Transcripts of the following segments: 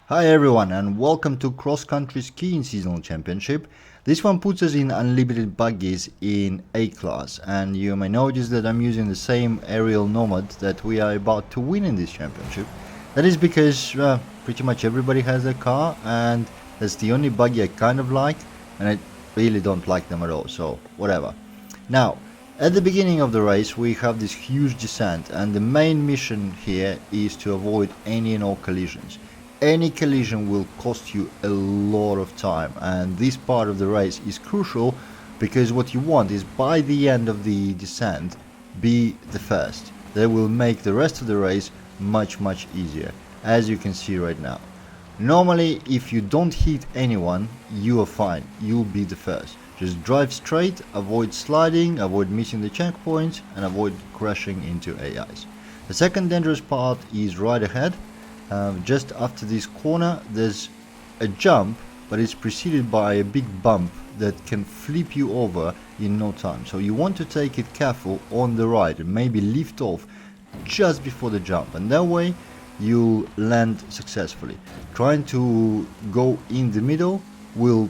Hi everyone and welcome to Cross Country Skiing Seasonal Championship. This one puts us in unlimited buggies in A class, and you may notice that I'm using the same Ariel Nomad that we are about to win in this championship. That is because pretty much everybody has a car, and that's the only buggy I kind of like, and I really don't like them at all, so whatever. Now, at the beginning of the race we have this huge descent, and the main mission here is to avoid any and all collisions. Any collision will cost you a lot of time, and this part of the race is crucial because what you want is by the end of the descent be the first. That will make the rest of the race much easier, as you can see right now. Normally if you don't hit anyone you are fine, you'll be the first. Just drive straight, avoid sliding, avoid missing the checkpoints, and avoid crashing into AIs. The second dangerous part is right ahead. Just after this corner there's a jump, but it's preceded by a big bump that can flip you over in no time. So you want to take it careful on the right and maybe lift off just before the jump, and that way you'll land successfully. Trying to go in the middle will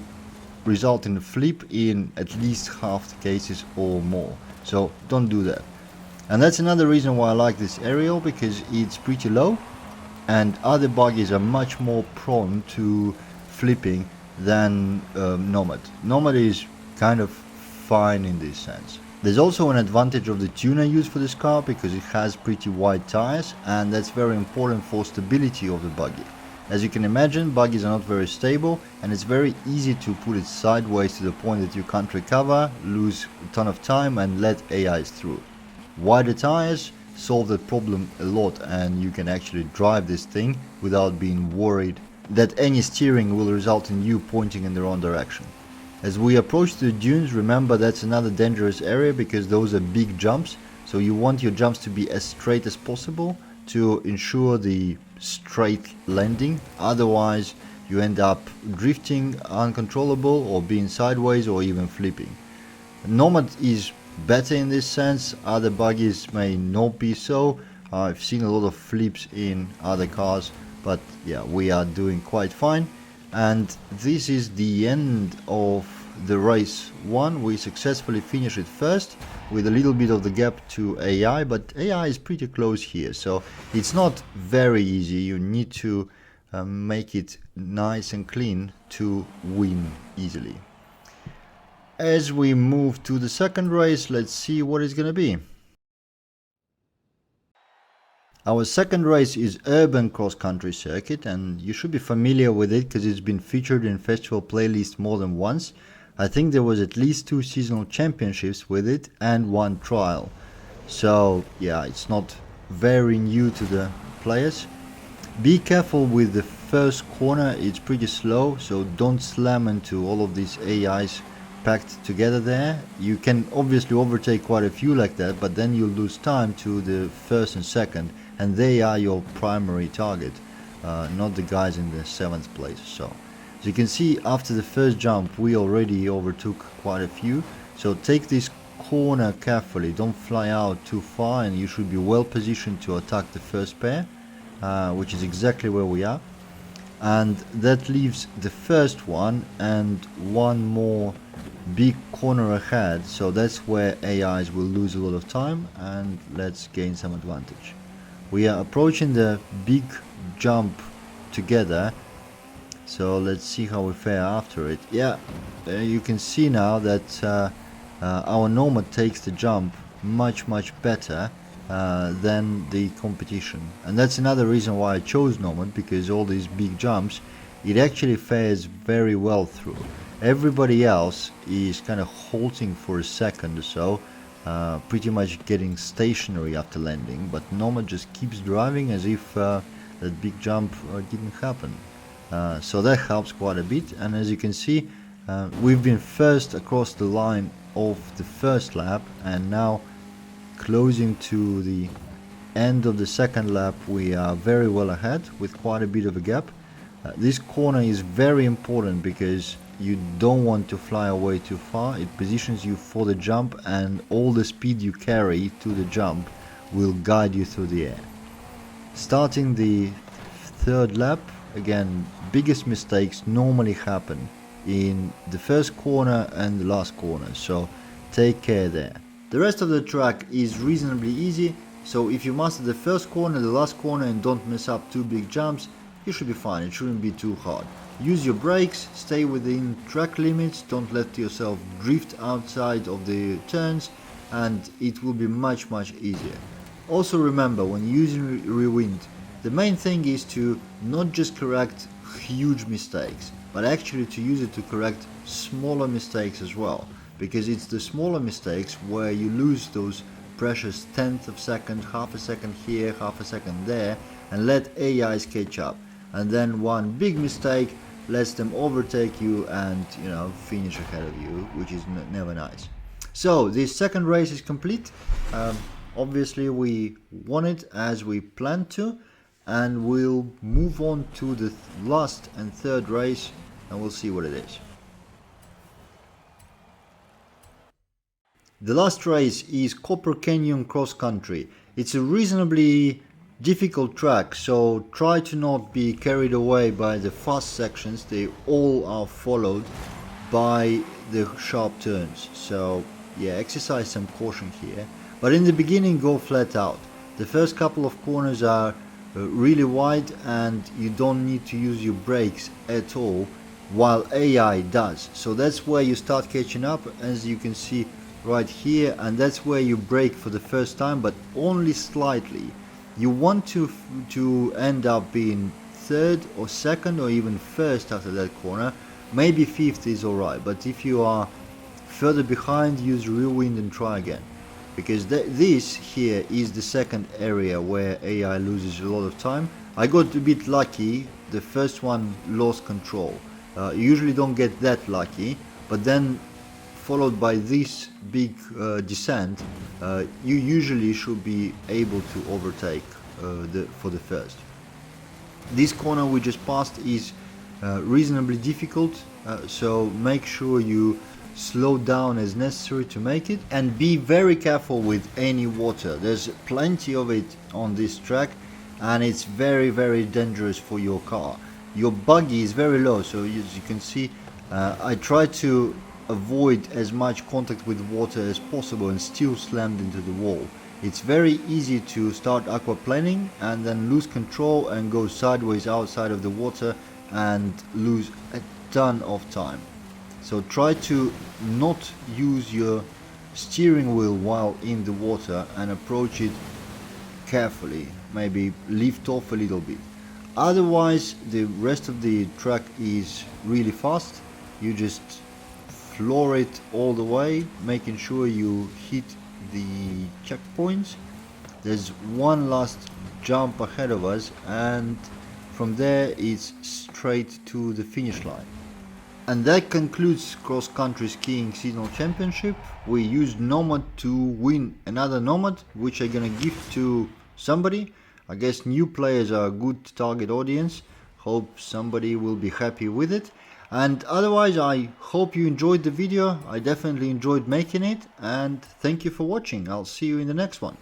result in a flip in at least half the cases or more, so don't do that. And that's another reason why I like this Ariel, because it's pretty low and other buggies are much more prone to flipping than Nomad. Nomad is kind of fine in this sense. There's also an advantage of the tune I use for this car because it has pretty wide tires, and that's very important for stability of the buggy. As you can imagine, buggies are not very stable, and it's very easy to put it sideways to the point that you can't recover, lose a ton of time and let AIs through. Wider tires solve that problem a lot, and you can actually drive this thing without being worried that any steering will result in you pointing in the wrong direction. As we approach the dunes, remember that's another dangerous area because those are big jumps, so you want your jumps to be as straight as possible to ensure the straight landing. Otherwise you end up drifting uncontrollable or being sideways or even flipping. Nomad is better in this sense, other buggies may not be so. I've seen a lot of flips in other cars, but yeah, we are doing quite fine. And this is the end of the race one. We successfully finished it first with a little bit of the gap to AI, but AI is pretty close here, so it's not very easy. You need to make it nice and clean to win easily. As we move to the second race, let's see what it's gonna be. Our second race is Urban Cross Country Circuit, and you should be familiar with it because it's been featured in festival playlists more than once. I think there was at least 2 seasonal championships with it and 1 trial. So yeah, it's not very new to the players. Be careful with the first corner, it's pretty slow, so don't slam into all of these AIs packed together there. You can obviously overtake quite a few like that, but then you'll lose time to the first and second, and they are your primary target, not the guys in the 7th place. So as you can see, after the first jump we already overtook quite a few, so take this corner carefully, don't fly out too far, and you should be well positioned to attack the first pair, which is exactly where we are. And that leaves the first one and one more big corner ahead, so that's where AIs will lose a lot of time, and let's gain some advantage. We are approaching the big jump together, so let's see how we fare after it. Yeah, you can see now that our Nomad takes the jump much better than the competition, and that's another reason why I chose Nomad, because all these big jumps it actually fares very well through. Everybody else is kind of halting for a second or so, pretty much getting stationary after landing, but Nomad just keeps driving as if that big jump didn't happen. So that helps quite a bit, and as you can see, we've been first across the line of the first lap, and now closing to the end of the second lap we are very well ahead with quite a bit of a gap. This corner is very important because you don't want to fly away too far. It positions you for the jump, and all the speed you carry to the jump will guide you through the air. Starting the third lap, again, biggest mistakes normally happen in the first corner and the last corner, so take care there. The rest of the track is reasonably easy, so if you master the first corner, the last corner, and don't mess up two big jumps, you should be fine. It shouldn't be too hard. Use your brakes, stay within track limits, don't let yourself drift outside of the turns, and it will be much easier. Also remember, when using rear wind, the main thing is to not just correct huge mistakes, but actually to use it to correct smaller mistakes as well, because it's the smaller mistakes where you lose those precious tenth of a second, half a second here, half a second there, and let AIs catch up. And then one big mistake lets them overtake you and, you know, finish ahead of you, which is never nice. So this second race is complete. Obviously we won it as we planned to, and we'll move on to the last and third race and we'll see what it is. The last race is Copper Canyon Cross Country. It's a reasonably difficult track, so try to not be carried away by the fast sections. They all are followed by the sharp turns, so yeah, exercise some caution here. But in the beginning, go flat out. The first couple of corners are really wide and you don't need to use your brakes at all, while AI does. So that's where you start catching up, as you can see right here, and that's where you brake for the first time, but only slightly. You want to end up being third or second or even first after that corner. Maybe fifth is alright, but if you are further behind, use rear wind and try again, because this here is the second area where AI loses a lot of time. I got a bit lucky, the first one lost control. You usually don't get that lucky, but then followed by this big descent, you usually should be able to overtake for the first. This corner we just passed is reasonably difficult, so make sure you slow down as necessary to make it, and be very careful with any water. There's plenty of it on this track and it's very dangerous for your car. Your buggy is very low, so as you can see, I try to avoid as much contact with water as possible and still slammed into the wall. It's very easy to start aquaplaning and then lose control and go sideways outside of the water and lose a ton of time. So try to not use your steering wheel while in the water and approach it carefully, maybe lift off a little bit. Otherwise the rest of the track is really fast. You just floor it all the way, making sure you hit the checkpoints. There's one last jump ahead of us, and from there it's straight to the finish line. And that concludes Cross Country Skiing Seasonal Championship. We used Nomad to win another Nomad, which I'm gonna gift to somebody. I guess new players are a good target audience. Hope somebody will be happy with it. And otherwise, I hope you enjoyed the video. I definitely enjoyed making it, and thank you for watching. I'll see you in the next one.